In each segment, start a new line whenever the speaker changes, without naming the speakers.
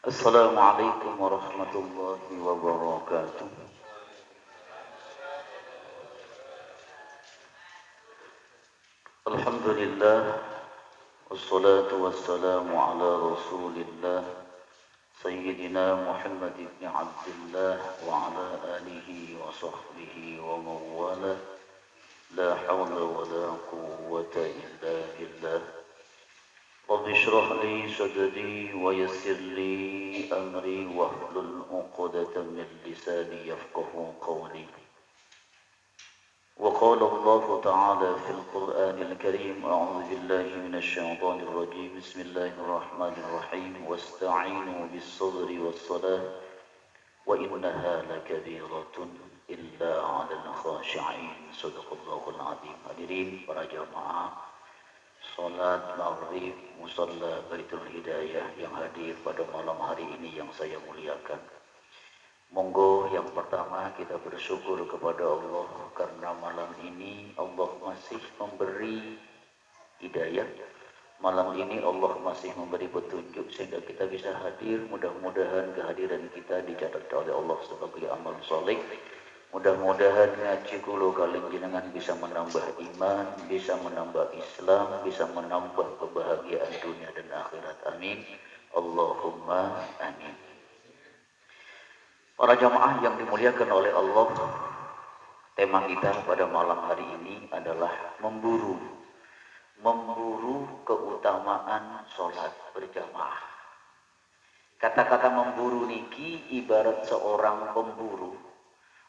Assalamualaikum warahmatullahi wabarakatuh. Alhamdulillah wassalatu wassalamu ala Rasulillah Sayyidina Muhammad ibn Abdullah wa ala alihi wa sahbihi wa mawala la hawla wa la quwwata illa billah. Rabbi shrah li sadri wa yassir li amri wahlul 'uqdatam min lisani yafqahu qawli. وقال الله تعالى في القرآن الكريم أعوذ بالله من الشيطان الرجيم بسم الله الرحمن الرحيم واستعينوا بالصبر والصلاة وإنها لكبيرة إلا على الخاشعين صدق الله العظيم. Hadirin para jamaah salat maghrib musalla Baitul Hidayah yang hadir pada malam hari ini yang saya muliakan. Monggo yang pertama kita bersyukur kepada Allah karena malam ini Allah masih memberi hidayah. Malam ini Allah masih memberi petunjuk sehingga kita bisa hadir. Mudah-mudahan kehadiran kita dicatat oleh Allah sebagai amal soleh. Mudah-mudahan ngaji kulo kalian jenengan bisa menambah iman, bisa menambah Islam, bisa menambah kebahagiaan dunia dan akhirat. Amin. Allahumma amin. Para jamaah yang dimuliakan oleh Allah, tema kita pada malam hari ini adalah memburu keutamaan sholat berjamaah. Kata-kata memburu niki ibarat seorang pemburu,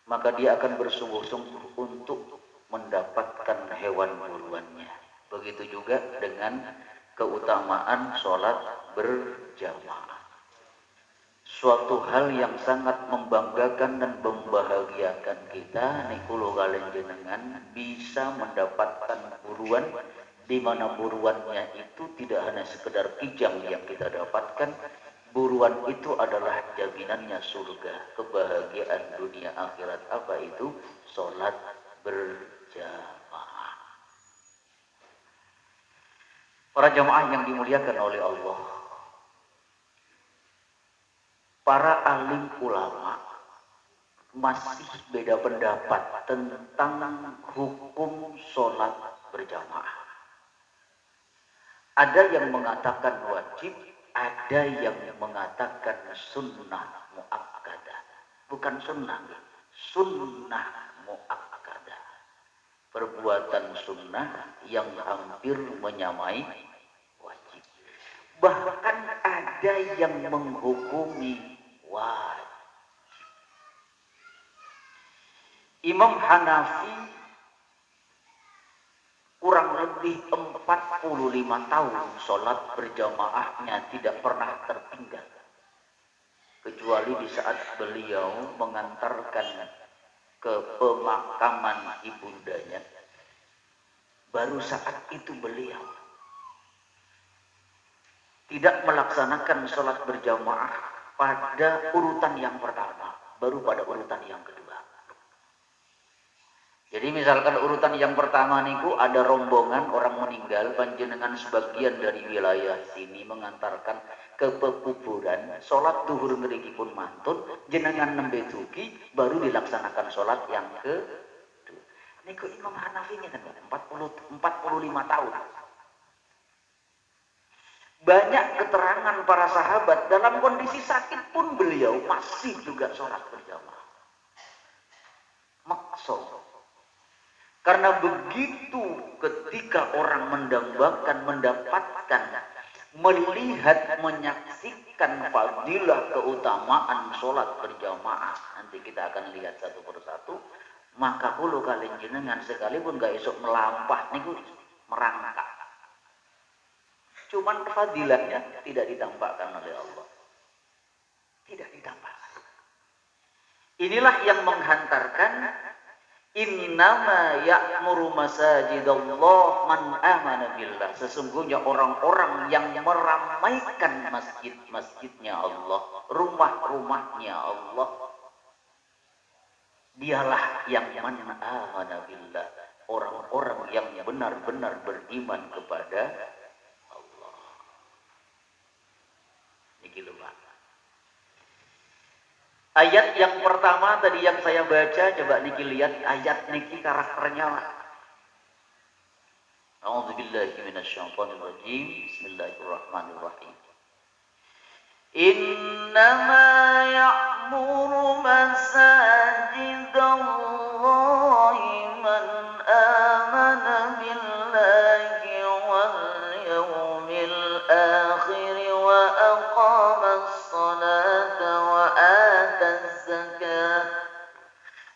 maka dia akan bersungguh-sungguh untuk mendapatkan hewan buruannya. Begitu juga dengan keutamaan sholat berjamaah. Suatu hal yang sangat membanggakan dan membahagiakan kita nikulo kalian jenengan bisa mendapatkan buruan di mana buruannya itu tidak hanya sekedar kijang yang kita dapatkan. Buruan itu adalah jaminannya surga, kebahagiaan dunia akhirat. Apa itu? Sholat berjamaah. Para jamaah yang dimuliakan oleh Allah, para alim ulama masih beda pendapat tentang hukum sholat berjamaah. Ada yang mengatakan wajib, ada yang mengatakan sunnah muakkadah. Bukan sunnah, sunnah muakkadah. Perbuatan sunnah yang hampir menyamai wajib. Bahkan ada yang menghukumi wajib. Imam Hanafi kurang lebih 45 tahun sholat berjamaahnya tidak pernah tertinggal. Kecuali di saat beliau mengantarkan ke pemakaman ibundanya. Baru saat itu beliau tidak melaksanakan sholat berjamaah pada urutan yang pertama, baru pada urutan yang kedua. Jadi misalkan urutan yang pertama niku ada rombongan orang meninggal, panjenengan sebagian dari wilayah sini mengantarkan ke pekuburan, sholat duhur ngeriki pun mantun, jenengan nembe dugi, baru dilaksanakan sholat yang kedua. Niku Imam Hanafi ini kan 45 tahun. Banyak keterangan para sahabat dalam kondisi sakit pun beliau masih juga sholat berjamaah. Maksud. Karena begitu ketika orang mendambakan, mendapatkan, melihat, menyaksikan fadilah keutamaan sholat berjamaah. Nanti kita akan lihat satu persatu. Maka kulo kalian jenengan sekalipun gak esok melampah niku merangkak. Cuman fadilahnya tidak ditampakkan oleh Allah. Tidak ditampakkan. Inilah yang menghantarkan innama ya'muru masajidallah man amana billah. Sesungguhnya orang-orang yang meramaikan masjid-masjidnya Allah, rumah-rumahnya Allah, dialah yang man amana billah, orang-orang yang benar-benar beriman kepada Allah. Niki lho Pak. Ayat yang pertama tadi yang saya baca, coba niki lihat ayat niki karakternya. A'udzubillahi minasyaitonir rajim. Bismillahirrahmanirrahim. Innama ya'muru masajidallahi man amana billahi wal yawmil akhir wa aqamas salata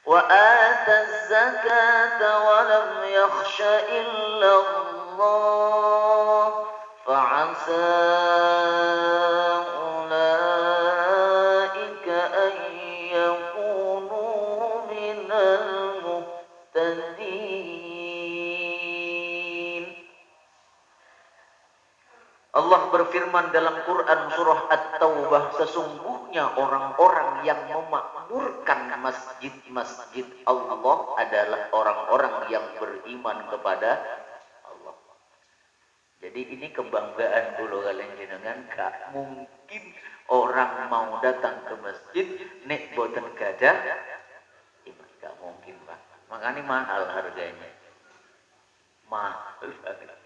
وآتى الزكاة ولم يخش إلا الله فعسى أولئك أن يكونوا من المهتدين. Allah berfirman dalam Quran surah At-Taubah, sesungguhnya orang-orang yang memakmurkan masjid-masjid Allah adalah orang-orang yang beriman kepada Allah. Jadi ini kebanggaan kula kalian jenengan, gak mungkin orang mau datang ke masjid nek boten gadah iman, gak mungkin Pak. Makanya mahal harganya. Mahal banget.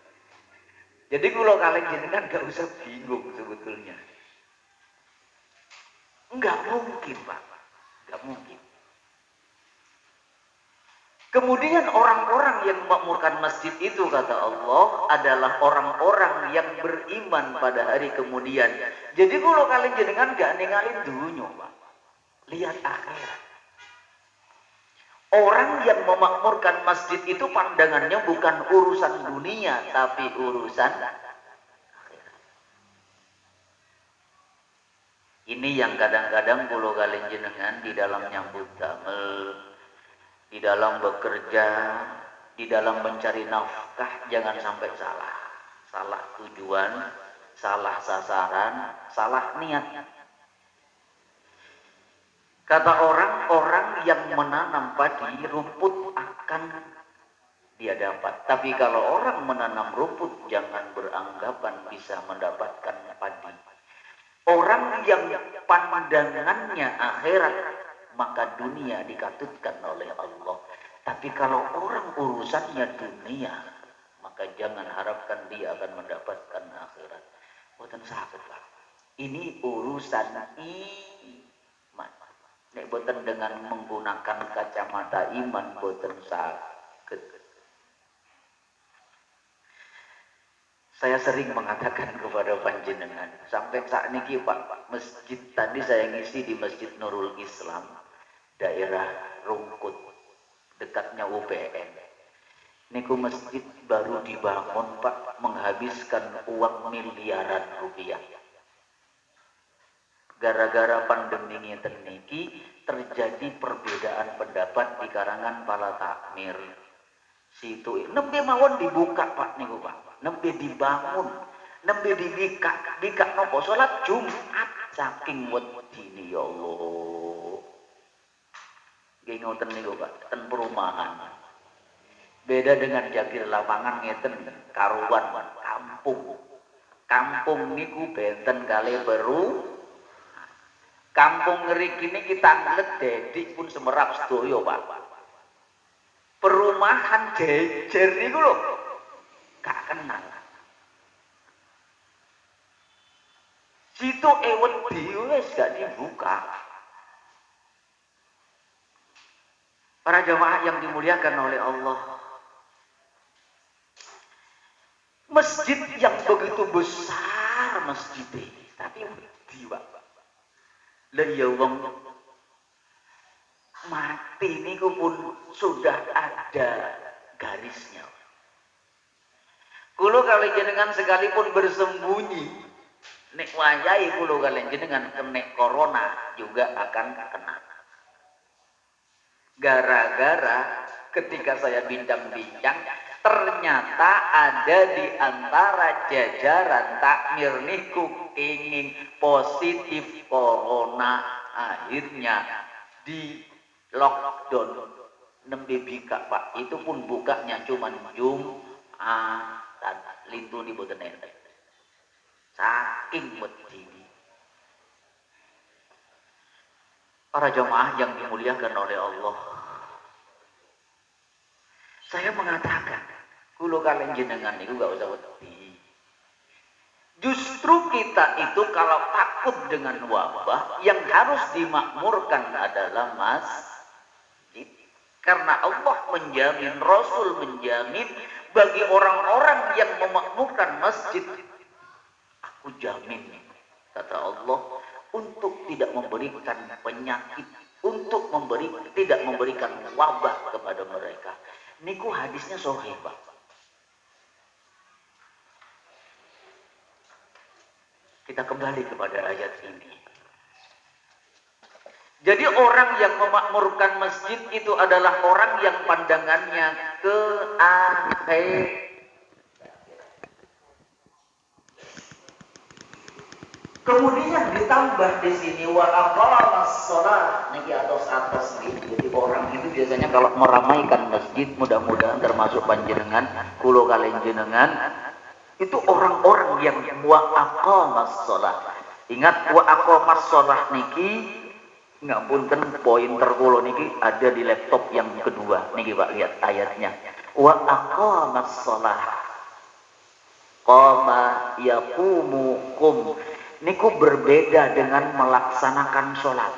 Jadi kalau kalian jenengan gak usah bingung sebetulnya. Enggak mungkin Pak. Enggak mungkin. Kemudian orang-orang yang memakmurkan masjid itu kata Allah adalah orang-orang yang beriman pada hari kemudian. Jadi kalau kalian jenengan gak ninggalin dunia Pak. Lihat akhirat. Orang yang memakmurkan masjid itu pandangannya bukan urusan dunia, tapi urusan akhirat. Ini yang kadang-kadang pulau kalian jenengan di dalam nyambut damel, di dalam bekerja, di dalam mencari nafkah, jangan sampai salah. Salah tujuan, salah sasaran, salah niat. Kata orang-orang yang menanam padi, rumput akan dia dapat. Tapi kalau orang menanam rumput, jangan beranggapan bisa mendapatkan padi. Orang yang pandangannya akhirat, maka dunia dikatutkan oleh Allah. Tapi kalau orang urusannya dunia, maka jangan harapkan dia akan mendapatkan akhirat. Boten sakit Pak. Ini urusan iman. Nek boten dengan menggunakan kacamata iman boten saged. Saya sering mengatakan kepada panjenengan, sampai saat ini Pak, masjid tadi saya ngisi di Masjid Nurul Islam, daerah Rungkut, dekatnya UPN. Niku masjid baru dibangun Pak, menghabiskan uang miliaran rupiah. Gara-gara pandemi ngeten niki terjadi perbedaan pendapat di karangan para takmir. Situ nembe mawon dibuka Pak niku Pak. Nembe dibangun, nembe dibika nopo salat Jumat saking wedine ya Allah. Nggih ngoten niku Pak, ten perumahan. Beda dengan jagir lapangan ngeten karuan kampung. Kampung niku benten kali beru. Kampung ngerik ini kita ngeliat dedik pun semerap sedoyo Pak. Perumahan jejer niku lho gak kenal. Situ wedi wis gak dibuka. Para jamaah yang dimuliakan oleh Allah. Masjid yang begitu besar masjid tapi wedi Pak. Lah ya wong mati niku pun sudah ada garisnya. Kulo kali jenengan sekalipun bersembunyi, nek wayahe kulo kali jenengan kena corona juga akan kena. Gara-gara ketika saya bincang-bincang, ternyata ada di antara jajaran takmir niku ingin positif corona, akhirnya di lockdown nembe bika Pak. Itu pun bukanya cuma Jumatan, lintu di boten enten. Saking wedi. Para jamaah yang dimuliakan oleh Allah, saya mengatakan, kulo kalian jenengan itu gak usah wedi. Justru kita itu kalau takut dengan wabah, yang harus dimakmurkan adalah masjid. Karena Allah menjamin, Rasul menjamin, bagi orang-orang yang memakmurkan masjid, aku jamin, kata Allah, untuk tidak memberikan penyakit, untuk tidak memberikan wabah kepada mereka. Niku hadisnya sahih, Pak. Kita kembali kepada ayat ini. Jadi orang yang memakmurkan masjid itu adalah orang yang pandangannya ke akhir. Kemudian ditambah di sini wa aqamas shalah, niki atas nih. Jadi orang itu biasanya kalau meramaikan masjid, mudah-mudahan termasuk panjenengan, kulo kalian jenengan, itu orang-orang yang wa aqamas shalah. Ingat wa aqamas shalah niki ngapunten pointer kulo niki ada di laptop yang kedua. Niki Pak lihat ayatnya. Wa aqamas shalah. Qama yaqumu qum. Niku berbeda dengan melaksanakan sholat.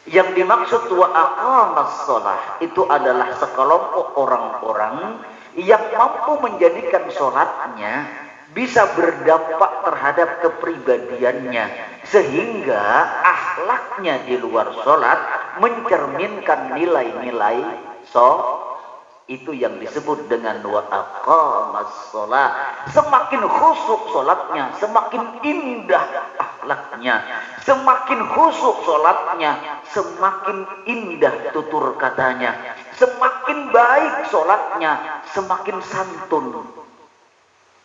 Yang dimaksud wa aqamas sholat itu adalah sekelompok orang-orang yang mampu menjadikan sholatnya bisa berdampak terhadap kepribadiannya, sehingga akhlaknya di luar sholat mencerminkan nilai-nilai sholat. Itu yang disebut dengan wa aqamas shalah. Semakin khusyuk salatnya, semakin indah akhlaknya. Semakin khusyuk salatnya, semakin indah tutur katanya. Semakin baik salatnya, semakin santun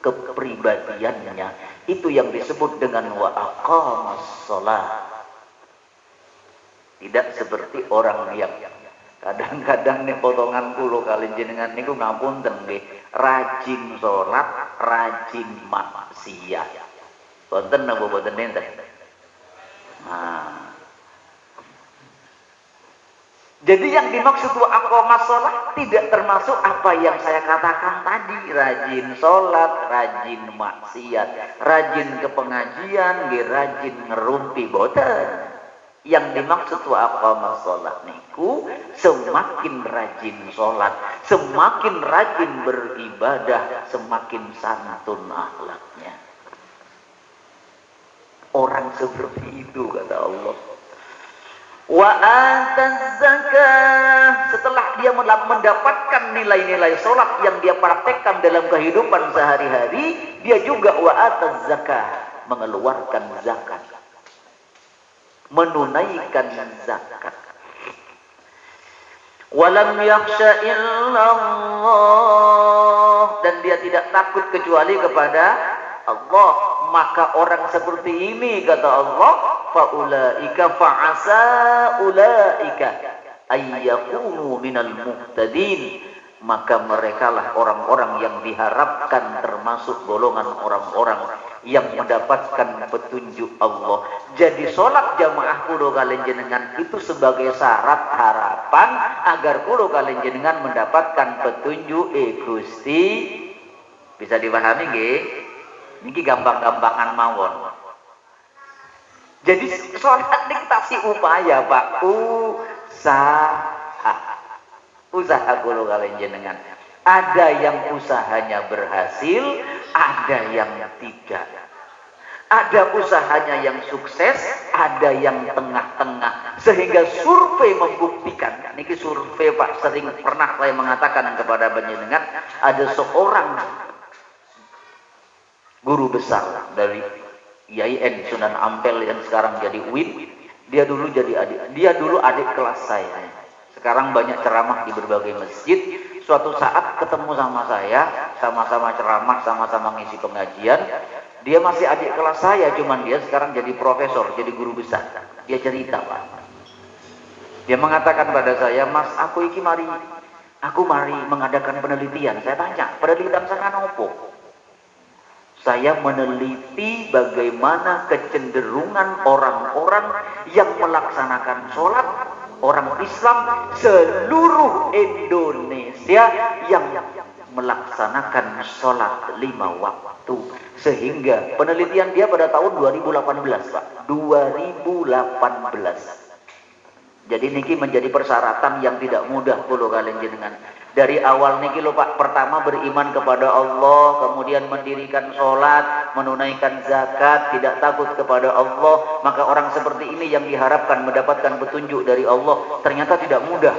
kepribadiannya. Itu yang disebut dengan wa aqamas shalah. Tidak seperti orang yang kadang-kadang nih potongan kulo kalian jenengan niku ngapunten nggih, rajin salat, rajin maksiat. Wonten napa boten enten? Nah. Jadi yang dimaksud wa aqamas shalah tidak termasuk apa yang saya katakan tadi, rajin salat, rajin maksiat, rajin ke pengajian, rajin ngerumpi boten. Yang dimaksud wa aqamas shalah niku semakin rajin sholat, semakin rajin beribadah, semakin santun akhlaknya. Orang seperti itu kata Allah. Wa ataz zakah, setelah dia mendapatkan nilai-nilai sholat yang dia praktekkan dalam kehidupan sehari-hari, dia juga wa ataz zakah, mengeluarkan zakat, menunaikan zakat. Walam yakhsha illallah, dan dia tidak takut kecuali kepada Allah. Maka orang seperti ini kata Allah, faulaika fa'asa ulaika ayyakunu minal muhtadin, maka merekalah orang-orang yang diharapkan termasuk golongan orang-orang yang mendapatkan petunjuk Allah. Jadi sholat jamaah kulo kalian jenengan itu sebagai syarat harapan agar kulo kalian jenengan mendapatkan petunjuk Gusti. Bisa dipahami nggih? Niki gampang-gampangan mawon. Jadi sholat ini kasih upaya Pak, usaha kulo kalian jenengan. Ada yang usahanya berhasil, ada yang tidak. Ada usahanya yang sukses, ada yang tengah-tengah. Sehingga survei membuktikan, niki survei Pak sering pernah saya mengatakan kepada panjenengan, ada seorang guru besar dari IAIN Sunan Ampel yang sekarang jadi UIN. Dia dulu adik kelas saya. Sekarang banyak ceramah di berbagai masjid. Suatu saat ketemu sama saya, sama-sama ceramah, sama-sama ngisi pengajian. Dia masih adik kelas saya, cuman dia sekarang jadi profesor, jadi guru besar. Dia cerita Pak. Dia mengatakan pada saya, Mas, aku mari mengadakan penelitian. Saya tanya, penelitian sana nopo? Saya meneliti bagaimana kecenderungan orang-orang yang melaksanakan sholat, orang Islam seluruh Indonesia yang melaksanakan sholat 5 waktu. Sehingga penelitian dia pada tahun 2018, Pak. 2018. Jadi niki menjadi persyaratan yang tidak mudah kulo kalian jenengan. Dari awal niki lho Pak, pertama beriman kepada Allah, kemudian mendirikan sholat, menunaikan zakat, tidak takut kepada Allah, maka orang seperti ini yang diharapkan mendapatkan petunjuk dari Allah ternyata tidak mudah.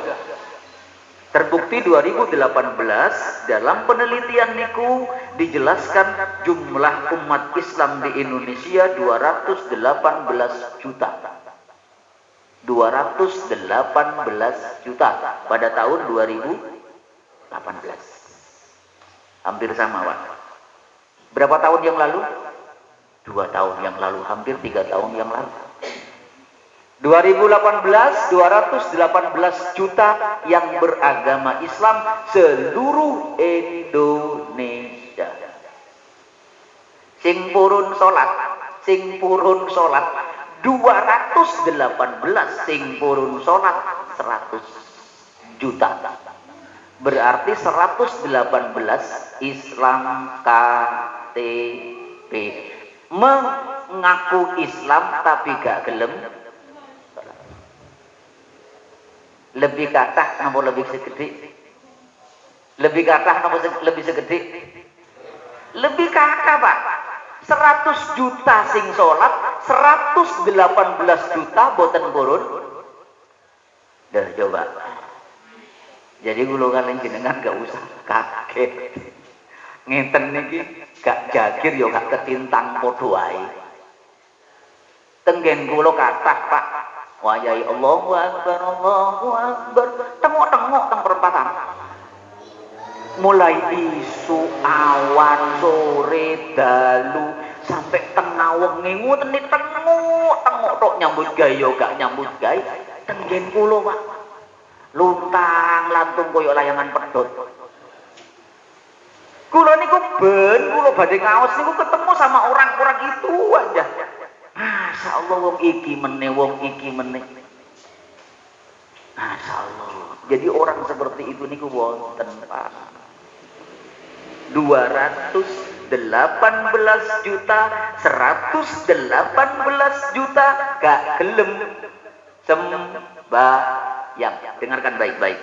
Terbukti 2018 dalam penelitian niku dijelaskan jumlah umat Islam di Indonesia 218 juta. 218 juta pada tahun 2018. Hampir sama, Pak. Berapa tahun yang lalu? 2 tahun yang lalu, hampir 3 tahun yang lalu. 2018, 218 juta yang beragama Islam seluruh Indonesia. Sing purun sholat 218, sing purun sholat 100 juta. Berarti 118 Islam KTP. Mengaku Islam tapi gak gelem. Lebih kathah napa lebih segede? Lebih kathah napa lebih segede? Lebih kathah, Pak. 100 juta sing sholat, 118 juta boten purun. Dah coba. Jadi kula kalian jenengan gak usah kaget. Ngeten niki gak jagir ya gak ketintang padha wae. Tenggen kula kathah, Pak. Wayai Allahu Akbar, Allahu Akbar. Tengok-tengok teng perempatan. Mulai isu, awan, sore, dalu, sampai tengah wengi ngoten iki tengok tok nyambut gawe yo gak nyambut gawe. Tenggen kula, Pak. Luntang lantung koyo layangan pedhot. Kula niku kula badhe ngaos niku ketemu sama orang-orang itu aja. Masya Allah wong iki meneh, wong iki meneh. Masya Allah. Jadi orang seperti itu niku wonten, Pak. 218 juta, 118 juta gak gelem sembahyang. Dengarkan baik-baik.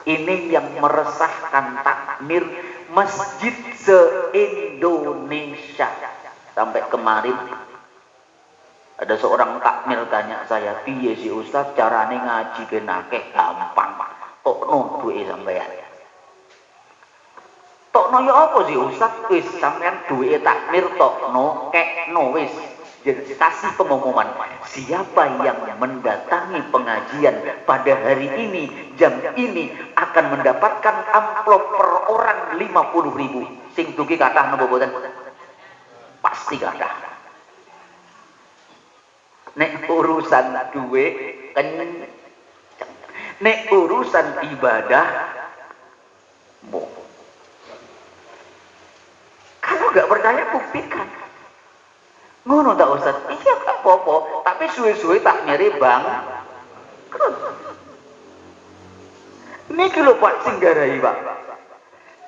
Ini yang meresahkan takmir masjid se-Indonesia. Sampai kemarin ada seorang takmir tanya saya, piye sih Ustaz carane ngaji ben akeh? Gampang, tokno duwe sampean. Tokno ya apa sih Ustaz? Wis sampean duwe takmir tokno, kekno wis. Jadi kasih pengumuman, siapa yang mendatangi pengajian pada hari ini, jam ini akan mendapatkan amplop per orang 50.000. Sing dugi kathah napa boten? Pasti kathah. Nek urusan duwe kenceng. Nek urusan ibadah kalau gak percaya buktikan. Ngono tak Ustaz? Iya gak apa-apa, tapi suwe-suwe tak mirip Bang. Niki lho Pak sing garai, Pak.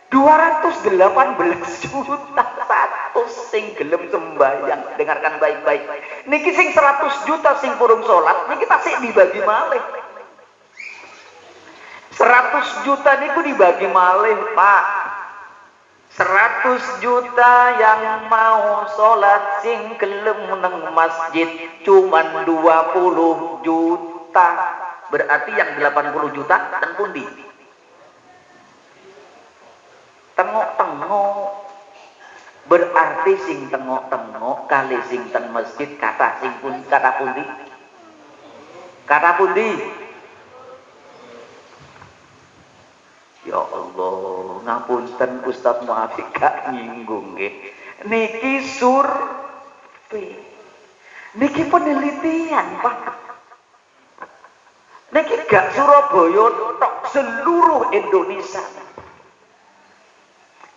218 juta satu sing gelem sembahyang. Dengarkan baik-baik. Niki sing 100 juta sing purun sholat, niki tasik dibagi malih. 100 juta niku dibagi malih, Pak. 100 juta yang mau sholat sing gelem nang masjid cuman 20 juta. Berarti yang 80 juta ten pundi? Tengok-tengok. Berarti sing tengok-tengok kali sing ten masjid kata sing pun kata pundi? Kata pundi? Ya Allah, ngapunten Ustaz Muafiq gak nyinggung nggih. Niki survei. Niki penelitian, Pak. Niki gak Surabaya tok, seluruh Indonesia.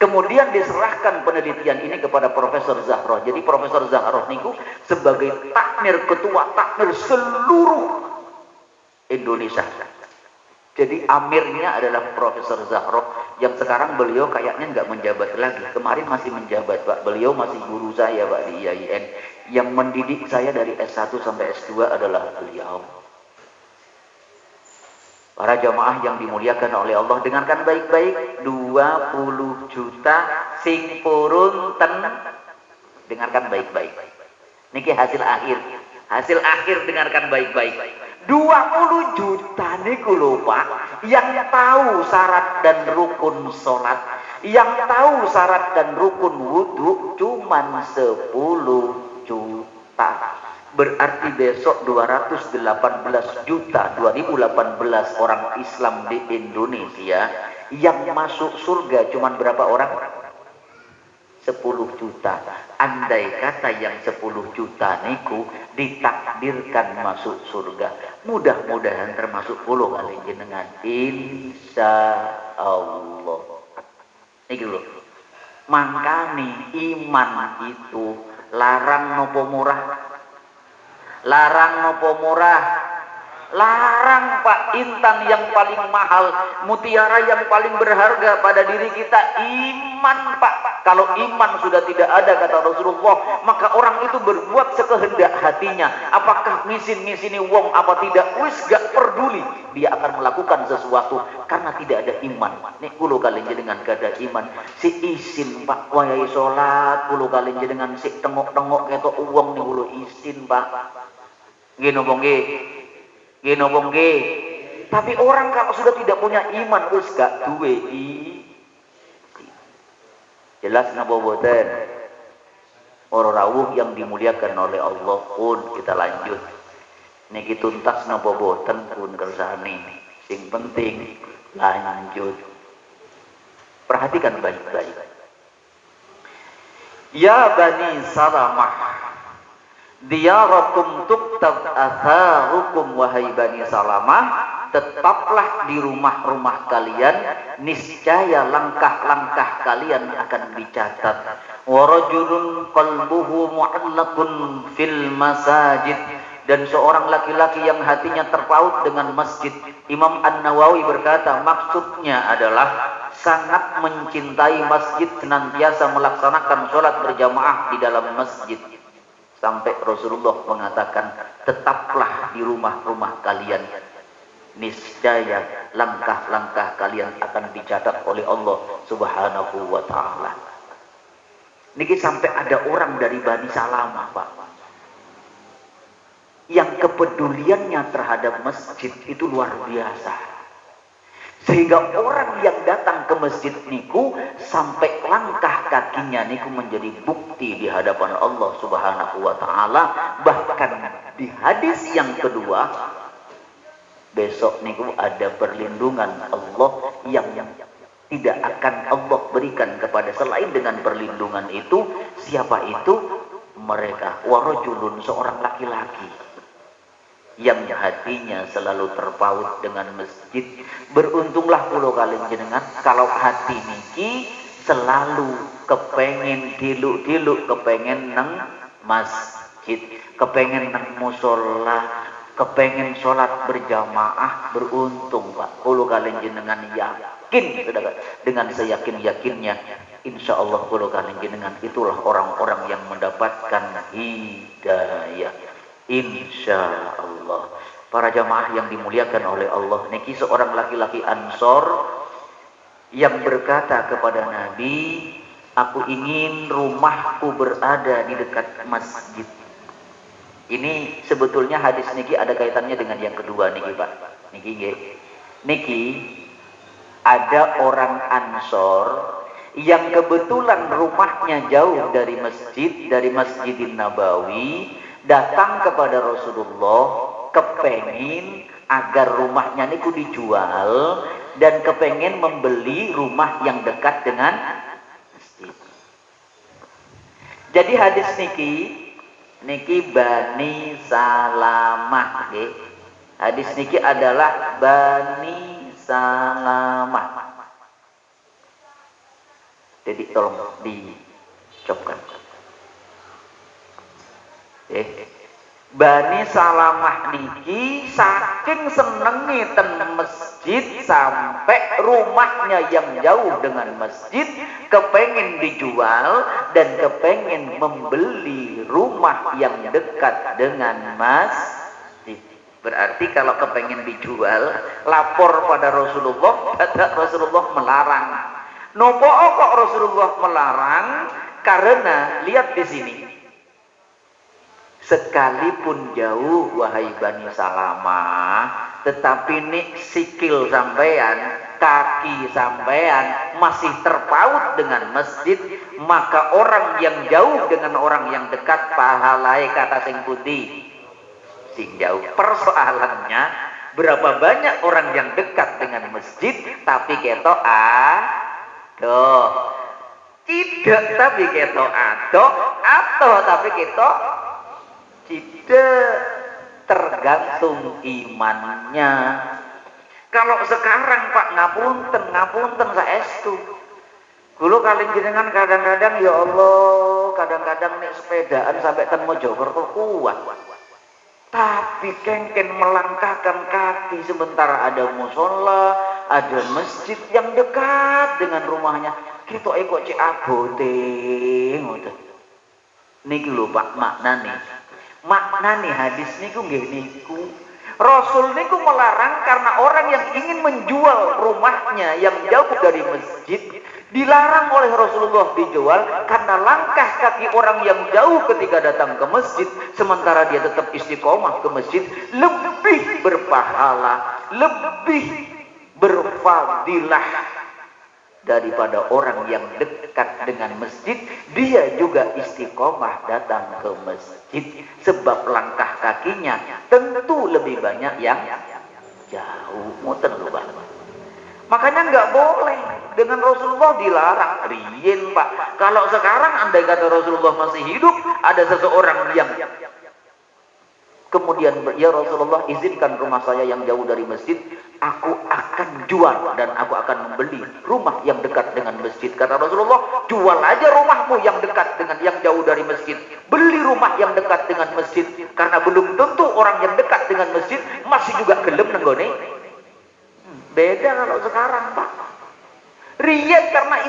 Kemudian diserahkan penelitian ini kepada Profesor Zahroh. Jadi Profesor Zahroh niku sebagai takmir, ketua takmir seluruh Indonesia. Jadi amirnya adalah Profesor Zahroh, yang sekarang beliau kayaknya nggak menjabat lagi. Kemarin masih menjabat, Pak. Beliau masih guru saya, Pak, di IAIN. Yang mendidik saya dari S1 sampai S2 adalah beliau. Para jamaah yang dimuliakan oleh Allah, dengarkan baik-baik. 20 juta sing purun ten. Dengarkan baik-baik. Niki hasil akhir. Hasil akhir, dengarkan baik-baik. 20 juta niku lho, Pak. Yang tahu syarat dan rukun sholat, yang tahu syarat dan rukun wudhu cuman 10 juta. Berarti besok 218 juta 2018 orang Islam di Indonesia yang masuk surga cuman berapa orang? 10 juta. Andai kata yang 10 juta niku ditakdirkan masuk surga, mudah-mudahan termasuk 10 kali jenengan, insya Allah. Iki lho. Mangkani iman itu larang nopo murah? Larang nopo murah? Larang, Pak. Intan yang paling mahal, mutiara yang paling berharga pada diri kita, iman, Pak. Kalau iman sudah tidak ada, kata Rasulullah, maka orang itu berbuat sekehendak hatinya. Apakah misin-misini wong apa tidak, wis gak peduli. Dia akan melakukan sesuatu karena tidak ada iman. Nek kulo kali jenengan gak ada iman, si isin, Pak, wayai sholat, kulo kali jenengan si tengok-tengok ketok uang nih kulo isin, Pak. Gino bongge, gino bongge. Tapi orang kalau sudah tidak punya iman, wis gak duwe jelas napa boten? Orang rawuh yang dimuliakan oleh Allah pun. Kita lanjut. Niki tuntas napa boten pun kersane. Sing penting lanjut. Perhatikan baik-baik. Ya Bani Salamah, diyarakum tuktab atharukum, wahai Bani Salamah, tetaplah di rumah-rumah kalian, niscaya langkah-langkah kalian akan dicatat. Wa rajulun qalbuhu mu'allaqun fil masajid, dan seorang laki-laki yang hatinya terpaut dengan masjid. Imam An-Nawawi berkata, maksudnya adalah sangat mencintai masjid, senantiasa melaksanakan sholat berjamaah di dalam masjid. Sampai Rasulullah mengatakan, tetaplah di rumah-rumah kalian, niscaya langkah-langkah kalian akan dicatat oleh Allah Subhanahu wa ta'ala. Niki sampai ada orang dari Bani Salamah, Pak, yang kepeduliannya terhadap masjid itu luar biasa. Sehingga orang yang datang ke masjid niku sampai langkah kakinya niku menjadi bukti di hadapan Allah Subhanahu wa ta'ala. Bahkan di hadis yang kedua, besok niku ada perlindungan Allah yang tidak akan Allah berikan kepada selain dengan perlindungan itu. Siapa itu? Mereka warajulun, seorang laki-laki yang hatinya selalu terpaut dengan masjid. Beruntunglah pulau kalian jenengan kalau hati niki selalu kepengen diluk-diluk, kepengen nang masjid, kepengen nang musola, kepengen sholat berjamaah. Beruntung, Pak, pulau kalian jenengan yakin dengan seyakin-yakinnya, insya Allah pulau kalian jenengan itulah orang-orang yang mendapatkan hidayah, insya Allah. Para jamaah yang dimuliakan oleh Allah, niki seorang laki-laki Ansor yang berkata kepada Nabi, aku ingin rumahku berada di dekat masjid. Ini sebetulnya hadis niki ada kaitannya dengan yang kedua niki, Pak. Niki ada orang Ansor yang kebetulan rumahnya jauh dari masjid, dari Masjidin Nabawi, datang kepada Rasulullah, kepengin agar rumahnya niku dijual dan kepengin membeli rumah yang dekat dengan masjid. Jadi hadis niki Bani Salamah, nggih. Hadis niki adalah Bani Salamah. Jadi tolong dicopkan. Bani Salamah niki saking senengi ten masjid sampai rumahnya yang jauh dengan masjid kepengen dijual dan kepengen membeli rumah yang dekat dengan masjid. Berarti kalau kepengen dijual lapor pada Rasulullah, kata Rasulullah melarang. Nopo kok Rasulullah melarang? Karena lihat di sini. Sekalipun jauh wahai Bani Salamah, tetapi nih sikil sampean, kaki sampean masih terpaut dengan masjid, maka orang yang jauh dengan orang yang dekat pahalai kata sing putih sing jauh. Persoalannya berapa banyak orang yang dekat dengan masjid tapi ketok adoh, tidak tapi ketok adoh, atau tapi ketok tidak, tergantung imannya. Kalau sekarang Pak ngapunten saestu. Dulu kali jenengan kadang-kadang ya Allah, kadang-kadang nih sepedaan sampai ten Mojokerto kuat. Tapi kengken melangkahkan kaki sementara ada musola, ada masjid yang dekat dengan rumahnya. Kita kok cek abote ngoten. Niki lho Pak maknane. Maknane hadis niku nggih niku. Rasul niku melarang karena orang yang ingin menjual rumahnya yang jauh dari masjid dilarang oleh Rasulullah dijual karena langkah kaki orang yang jauh ketika datang ke masjid sementara dia tetap istiqomah ke masjid lebih berpahala, lebih berfadilah daripada orang yang dekat dengan masjid dia juga istiqomah datang ke masjid sebab langkah kakinya tentu lebih banyak yang jauh. Ngoten lho Pak. Makanya nggak boleh dengan Rasulullah dilarang. Riyen Pak, kalau sekarang andai kata Rasulullah masih hidup ada seseorang yang kemudian ya Rasulullah izinkan rumah saya yang jauh dari masjid, aku akan jual dan aku akan membeli rumah yang dekat dengan masjid. Kata Rasulullah, jual aja rumahmu yang dekat dengan yang jauh dari masjid, beli rumah yang dekat dengan masjid, karena belum tentu orang yang dekat dengan masjid masih juga gelem nenggone. Beda kalau sekarang Pak. Riyen karena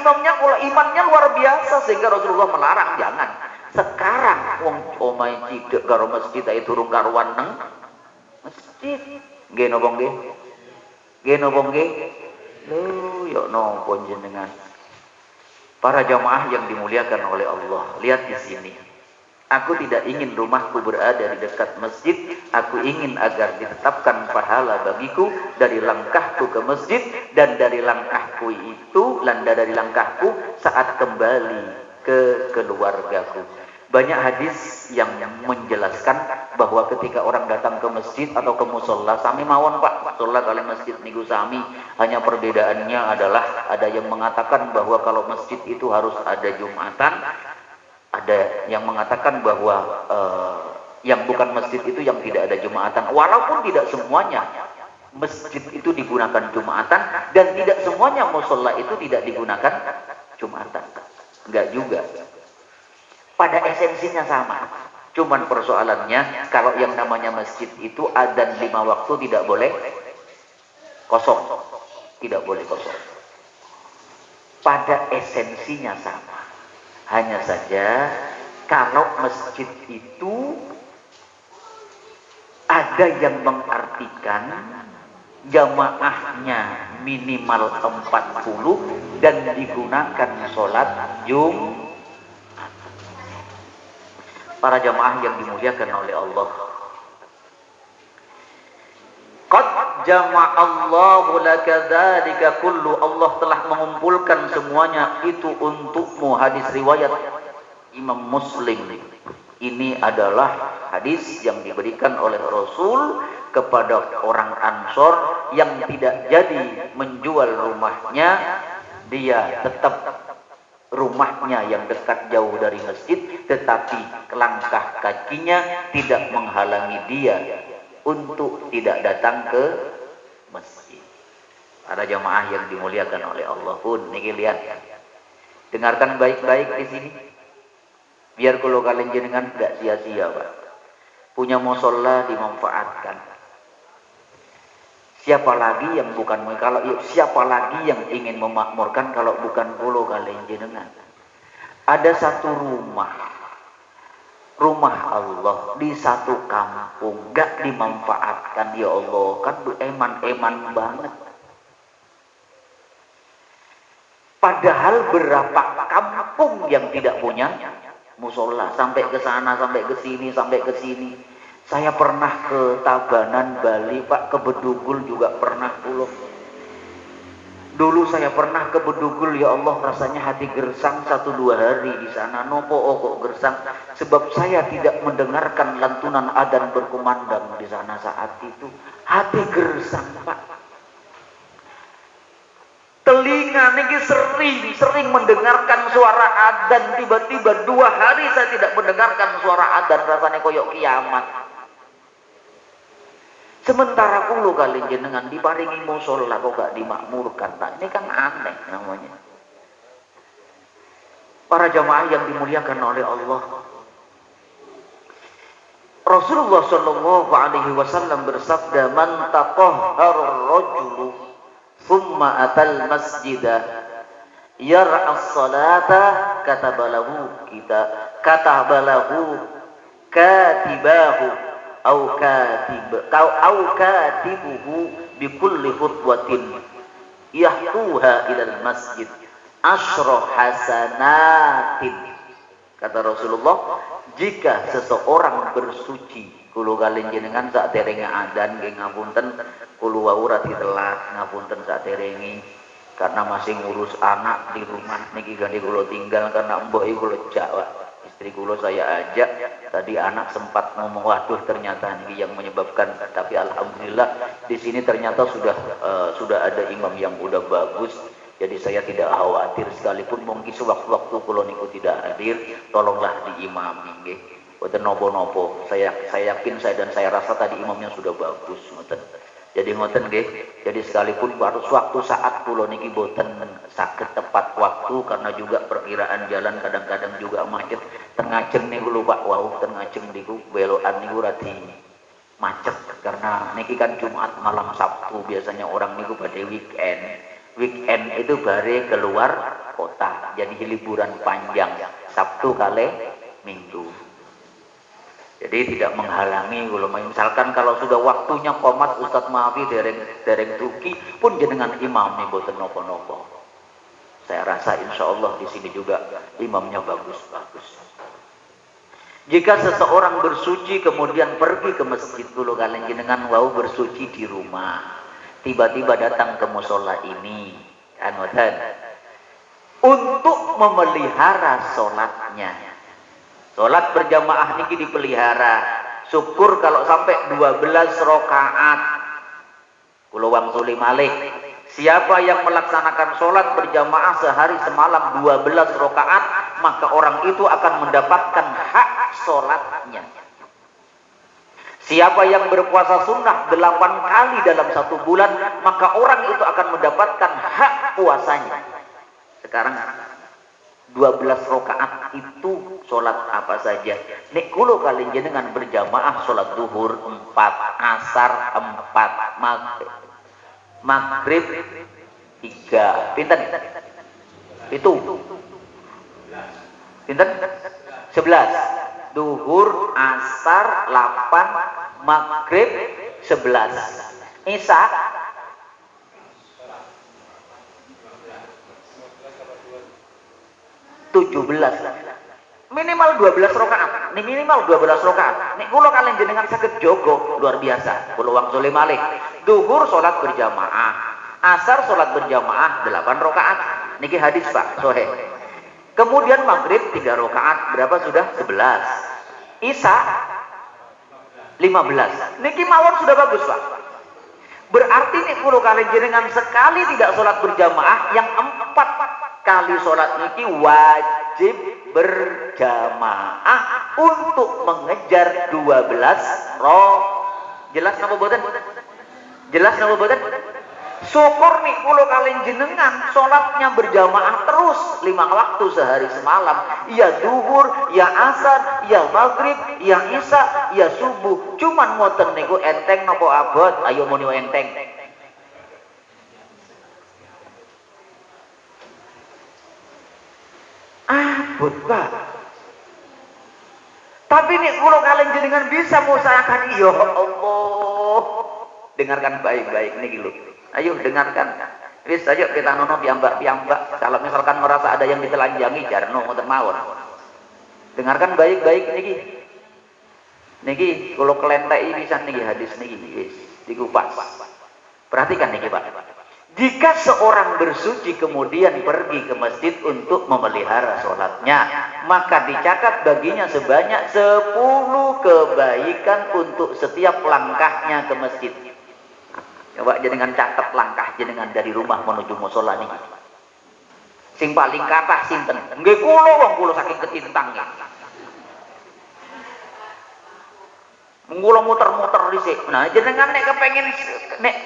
imannya luar biasa sehingga Rasulullah melarang jangan. Sekarang wong omahe cidek karo masjid ae durung karuan neng masjid. Nggih napa nggih? Nggih napa nggih? Lho, ya napa jenengan? Para jamaah yang dimuliakan oleh Allah, lihat di sini. Aku tidak ingin rumahku berada di dekat masjid. Aku ingin agar ditetapkan pahala bagiku dari langkahku ke masjid dan dari langkahku saat kembali ke keluargaku. Banyak hadis yang menjelaskan bahwa ketika orang datang ke masjid atau ke musola, sami mawon Pak, musola kali masjid niku sami, hanya perbedaannya adalah ada yang mengatakan bahwa kalau masjid itu harus ada Jumatan, ada yang mengatakan bahwa yang bukan masjid itu yang tidak ada Jumatan, walaupun tidak semuanya masjid itu digunakan Jumatan dan tidak semuanya musola itu tidak digunakan Jumatan, enggak juga. Pada esensinya sama. Cuman persoalannya kalau yang namanya masjid itu adzan 5 waktu tidak boleh kosong. Tidak boleh kosong. Pada esensinya sama. Hanya saja kalau masjid itu ada yang mengartikan jamaahnya minimal 40 dan digunakan sholat Jumat. Para jamaah yang dimuliakan oleh Allah, qad jama'allahu laka dzalika kullu, Allah telah mengumpulkan semuanya itu untukmu. Hadis riwayat Imam Muslim. Ini adalah hadis yang diberikan oleh Rasul kepada orang Ansor yang tidak jadi menjual rumahnya, dia tetap rumahnya yang dekat jauh dari masjid, tetapi langkah kakinya tidak menghalangi dia untuk tidak datang ke masjid. Para jamaah yang dimuliakan oleh Allah pun niki lihat Dengarkan baik-baik di sini. Biar kalau kalian jenengan enggak sia-sia, Pak. Punya musola dimanfaatkan. Siapa lagi yang bukan siapa lagi yang ingin memakmurkan kalau bukan kulo kalian jenengan? Ada satu rumah Allah di satu kampung gak dimanfaatkan, ya Allah, kan eman-eman banget. Padahal berapa kampung yang tidak punya musola, sampai ke sana, sampai ke sini, sampai ke sini. Saya pernah ke Tabanan, Bali, Pak, ke Bedugul juga pernah pulau. Dulu saya pernah ke Bedugul, ya Allah, rasanya hati gersang 1-2 hari di sana. Nopo kok gersang, sebab saya tidak mendengarkan lantunan adzan berkumandang di sana saat itu. Hati gersang, Pak. Telinga niki sering mendengarkan suara adzan, tiba-tiba 2 hari saya tidak mendengarkan suara adzan, rasanya koyok kiamat. Sementara kulo kalian jenengan diparingi musola kok gak dimakmurkan. Nah, ini kan aneh namanya. Para jamaah yang dimuliakan oleh Allah. Rasulullah Shallallahu alaihi wasallam bersabda, "Man tatahhara ar-rajulu thumma atal masjidah yar'as salata katabalahu katibahu au katibuhu bi kulli khutwatin yahtuha ilal masjid asyra hasanatin." Kata Rasulullah, jika seseorang bersuci, kulo kalian jenengan sak derenge adzan nggih ngapunten, kulo wau rati telat ngapunten sak derenge karena masih ngurus anak di rumah niki gandhe kulo tinggal karena mbok iku lejak, Pak. Istri kulo saya ajak, tadi anak sempat ngomong, waduh ternyata ini yang menyebabkan, tapi alhamdulillah di sini ternyata sudah ada imam yang udah bagus, jadi saya tidak khawatir, sekalipun mungkin sewaktu-waktu kulo niku tidak hadir, tolonglah diimami nggih. Boten nopo-nopo, saya yakin dan saya rasa tadi imamnya sudah bagus, ngoten. Jadi ngoten nggih. Jadi sekalipun baru suatu saat kula niki boten saged tepat waktu karena juga perkiraan jalan kadang-kadang juga macet. Tengah jeng niku lho Pak, wau tengah jeng niku belokan niku radi macet karena niki kan Jumat malam Sabtu biasanya orang niku pada weekend. Weekend itu bare keluar kota. Jadi liburan panjang Sabtu kali Minggu. Jadi tidak menghalangi kalau misalkan kalau sudah waktunya qomat Ustadz maafi dereng tuki pun jenengan imam nih boten nopo-nopo. Saya rasa insya Allah di sini juga imamnya bagus-bagus. Jika seseorang bersuci kemudian pergi ke masjid, dulu kalian jenengan wau bersuci di rumah, tiba-tiba datang ke musola ini, untuk memelihara sholatnya. Sholat berjamaah niki dipelihara. Syukur kalau sampai 12 rakaat. Kula wangsuli malih. Siapa yang melaksanakan sholat berjamaah sehari semalam 12 rakaat, maka orang itu akan mendapatkan hak sholatnya. Siapa yang berpuasa sunnah 8 kali dalam 1 bulan, maka orang itu akan mendapatkan hak puasanya. Sekarang 12 rakaat itu sholat apa saja. Nek kulo kalian jenengan berjamaah sholat duhur 4, asar 4, maghrib 3. Pinten? Itu. Pinten? 11. Duhur, asar 8, maghrib 11. Isya 17. Minimal 12 rakaat. Ini minimal 12 rakaat. Nek kula kalian jenengan saged jogo luar biasa. Kula wangsuli malih. Duhur salat berjamaah, asar salat berjamaah 8 rakaat. Niki hadis Pak, sahih. Kemudian maghrib 3 rakaat, berapa sudah? 11. Isya 15. Niki mawon sudah bagus Pak. Berarti nek kula kalian jenengan sekali tidak salat berjamaah, yang 4 kali sholat niki wajib berjamaah untuk mengejar 12 roh. Jelas napa boten? Jelas napa boten? Syukur nih kula kalian jenengan sholatnya berjamaah terus 5 waktu sehari semalam. Ya duhur, ya asar, ya maghrib, ya isya, ya subuh. Cuman ngoten niku enteng napa abot? Ayo muni enteng. Abot, Pak. Tapi nih kalau kalian jenengan bisa mengusahakan, ya Allah, dengarkan baik-baik nih gitu. Ayo dengarkan. Wis ayo kita nono piambak. Kalau misalkan merasa ada yang ditelanjangi, jarno ngoten mawon. Dengarkan baik-baik niki. Niki kalau kelenteki bisa niki hadis niki wis dikupas. Perhatikan niki, Pak. Jika seorang bersuci kemudian pergi ke masjid untuk memelihara sholatnya, maka dicatat baginya sebanyak 10 kebaikan untuk setiap langkahnya ke masjid. Coba jenengan catat langkah jenengan dari rumah menuju mushola niki. Sing paling kathah sinten? Nggih kula wong kula saking ketintang nggih. Kula muter-muter dhisik. Nah, jenengan nek